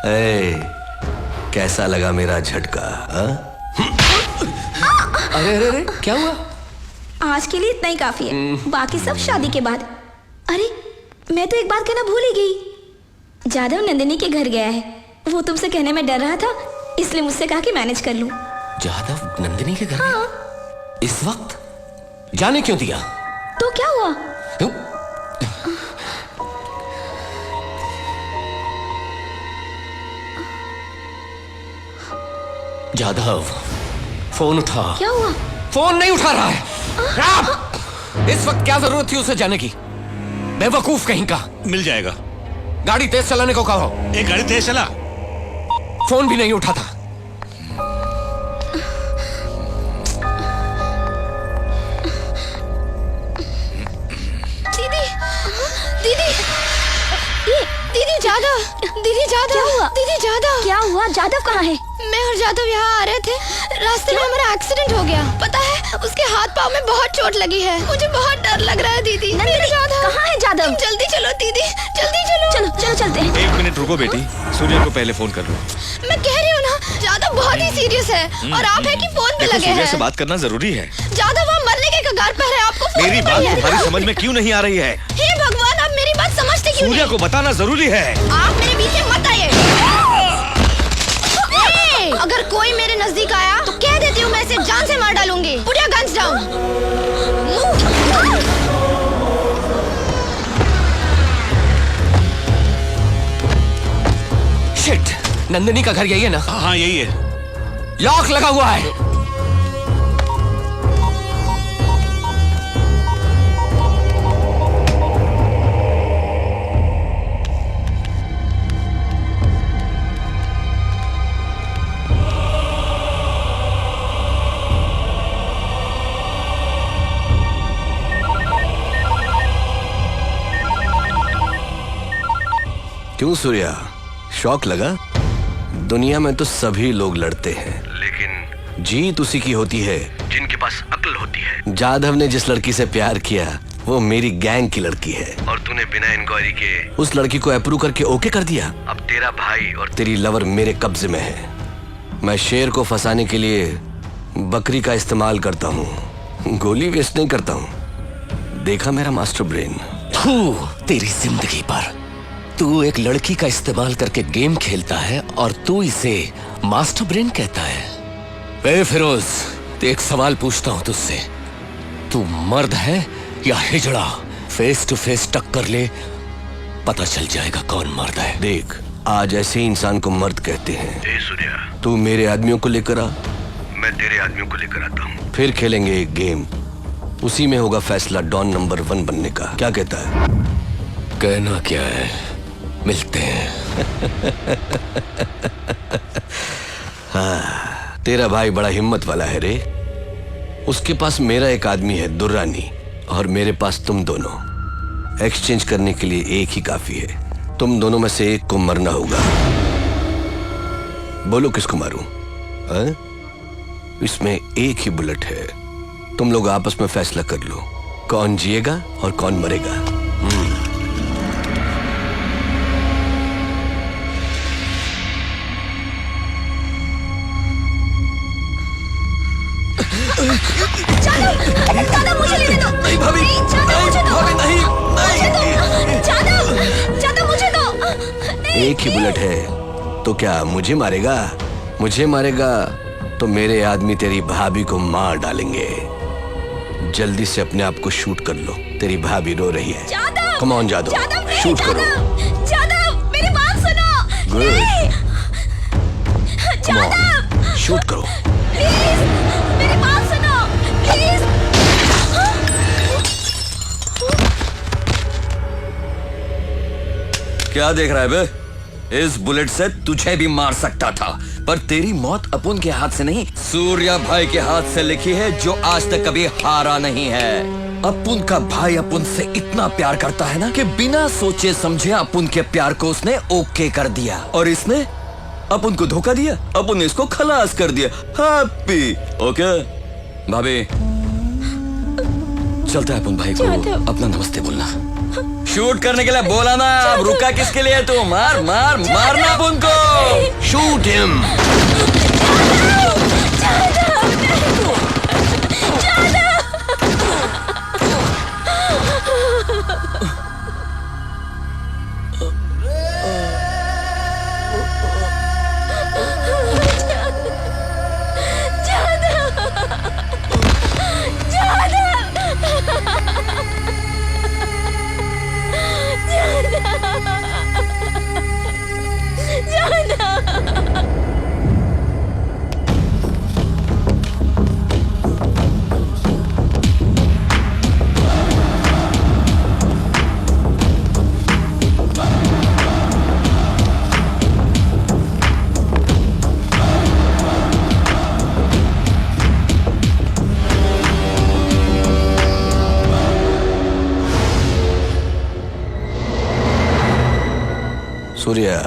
ए, कैसा लगा मेरा झटका? अरे अरे अरे, क्या हुआ? आज के लिए इतना ही काफी है, बाकी सब शादी के बाद। अरे मैं तो एक बात कहना भूल ही गई। जादव नंदिनी के घर गया है, वो तुमसे कहने में डर रहा था, इसलिए मुझसे कहा कि मैनेज कर लूं। जादव नंदिनी के घर? हाँ। इस वक्त जाने क्यों दिया? तो क्या हुआ? जादव फोन उठा। क्या हुआ? फोन नहीं उठा रहा है। इस वक्त क्या जरूरत थी उसे जाने की? बेवकूफ कहीं का। मिल जाएगा। गाड़ी तेज चलाने को कहो। एक गाड़ी तेज चला। फोन भी नहीं उठा था। दीदी, दीदी, दीदी जादव, दीदी जादव, क्या हुआ? दीदी जादव, क्या हुआ? जादव कहाँ है? मैं और जादव यहाँ आ रहे थे, रास्ते में हमारा एक्सीडेंट हो गया। पता है उसके हाथ पाँव में बहुत चोट लगी है। मुझे बहुत डर लग रहा है दीदी। कहाँ है जादव? तुम जल्दी चलो दीदी, जल्दी चलो। चलो चलो चलते हैं। एक मिनट रुको बेटी, सूर्या को पहले फोन कर लो। मैं कह रही हूँ ना, जादव बहुत ही सीरियस है और आप है कि फोन पे देखो, लगे सूर्या हैं। से बात करना जरूरी है। जादव हम मरने के कगार पर है, आपको फोन मेरी पे बात है। तुम्हारी समझ में क्यों नहीं आ रही है? हे भगवान, आप मेरी बात समझते क्यों सूर्या नहीं? को बताना जरूरी है। आप मेरे बीच में मत आइए। अगर कोई मेरे नजदीक आया तो कह देती हूँ मैं इसे जान से मार डालूंगी। Put your guns down. Shit, Nandini का घर यही है ना? हाँ यही है। लॉक लगा हुआ है। क्यों सूर्या, शौक लगा? दुनिया में तो सभी लोग लड़ते हैं, लेकिन जीत उसी की होती है जिनके पास अक्ल होती है। जादव ने जिस लड़की से प्यार किया वो मेरी गैंग की लड़की है, और तूने बिना इंक्वायरी के उस लड़की को अप्रूव करके ओके कर दिया। अब तेरा भाई और तेरी लवर मेरे कब्जे में है। मैं शेर को फंसाने के लिए बकरी का इस्तेमाल करता हूँ, गोली वेस्ट नहीं करता हूँ। देखा मेरा मास्टर ब्रेन? तेरी जिंदगी पर तू एक लड़की का इस्तेमाल करके गेम खेलता है और तू इसे मास्टर ब्रेन कहता है। ए फिरोज, एक सवाल पूछता हूं तुझसे, तू मर्द है या हिजड़ा? फेस टू फेस टक्कर ले, पता चल जाएगा कौन मर्द है। देख, आज ऐसे ही इंसान को मर्द कहते हैं। ए सूर्या, तू मेरे आदमियों को लेकर आ, मैं तेरे आदमियों को लेकर आता हूँ। फिर खेलेंगे एक गेम, उसी में होगा फैसला डॉन नंबर 1 बनने का। क्या कहता है? कहना क्या है, मिलते हैं। हाँ, तेरा भाई बड़ा हिम्मत वाला है रे। उसके पास मेरा एक आदमी है दुर्रानी, और मेरे पास तुम दोनों। एक्सचेंज करने के लिए एक ही काफी है। तुम दोनों में से एक को मरना होगा। बोलो किसको मारूं? इसमें एक ही बुलेट है। तुम लोग आपस में फैसला कर लो, कौन जिएगा और कौन मरेगा। जादव मुझे लेने दो। नहीं भाभी, जादव मुझे दो। एक ही बुलेट है तो क्या मुझे मारेगा? मुझे मारेगा तो मेरे आदमी तेरी भाभी को मार डालेंगे। जल्दी से अपने आप को शूट कर लो, तेरी भाभी रो रही है। कम ऑन जादव, शूट करो। जादव मेरी बात सुनो। गुड, कम ऑन, शूट करो। प्लीज मेरी बात सुनो, प्लीज। क्या देख रहा है बे? इस बुलेट से तुझे भी मार सकता था, पर तेरी मौत अपुन के हाथ से नहीं, सूर्या भाई के हाथ से लिखी है, जो आज तक कभी हारा नहीं है। अपुन का भाई अपुन से इतना प्यार करता है ना कि बिना सोचे समझे अपुन के प्यार को उसने ओके कर दिया, और इसने अपुन को धोखा दिया। अपुन ने इसको खलास कर दिया। हैप्पी? ओके भाभी, चलता है अपुन भाई को अपना नमस्ते बोलना। शूट करने के लिए बोला ना, अब रुका किसके लिए? तू मार मार मारना अपुन को। Shoot him. सूर्या,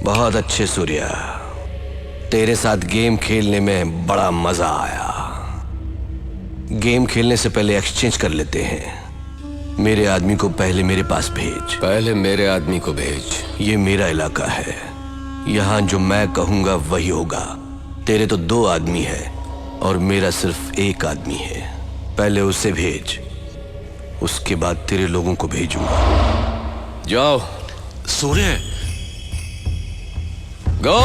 बहुत अच्छे सूर्या, तेरे साथ गेम खेलने में बड़ा मजा आया। गेम खेलने से पहले एक्सचेंज कर लेते हैं। मेरे आदमी को पहले मेरे पास भेज। पहले मेरे आदमी को भेज। ये मेरा इलाका है, यहाँ जो मैं कहूंगा वही होगा। तेरे तो 2 आदमी है और मेरा सिर्फ 1 आदमी है। पहले उसे भेज, उसके बाद तेरे लोगों को भेजूंगा। जाओ। सूर्य, गो।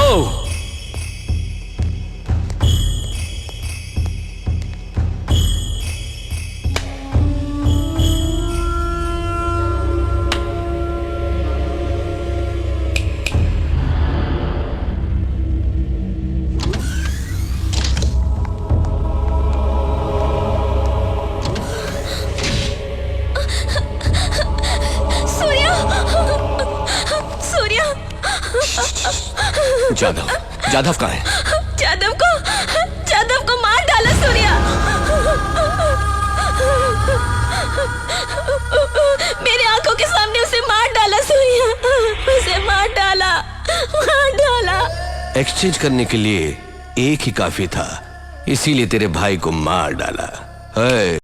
जाधव, जाधव कहाँ है? जादव को मार डाला सूर्या। मेरे आंखों के सामने उसे मार डाला सूर्या, उसे मार डाला। एक्सचेंज करने के लिए 1 ही काफी था, इसीलिए तेरे भाई को मार डाला है।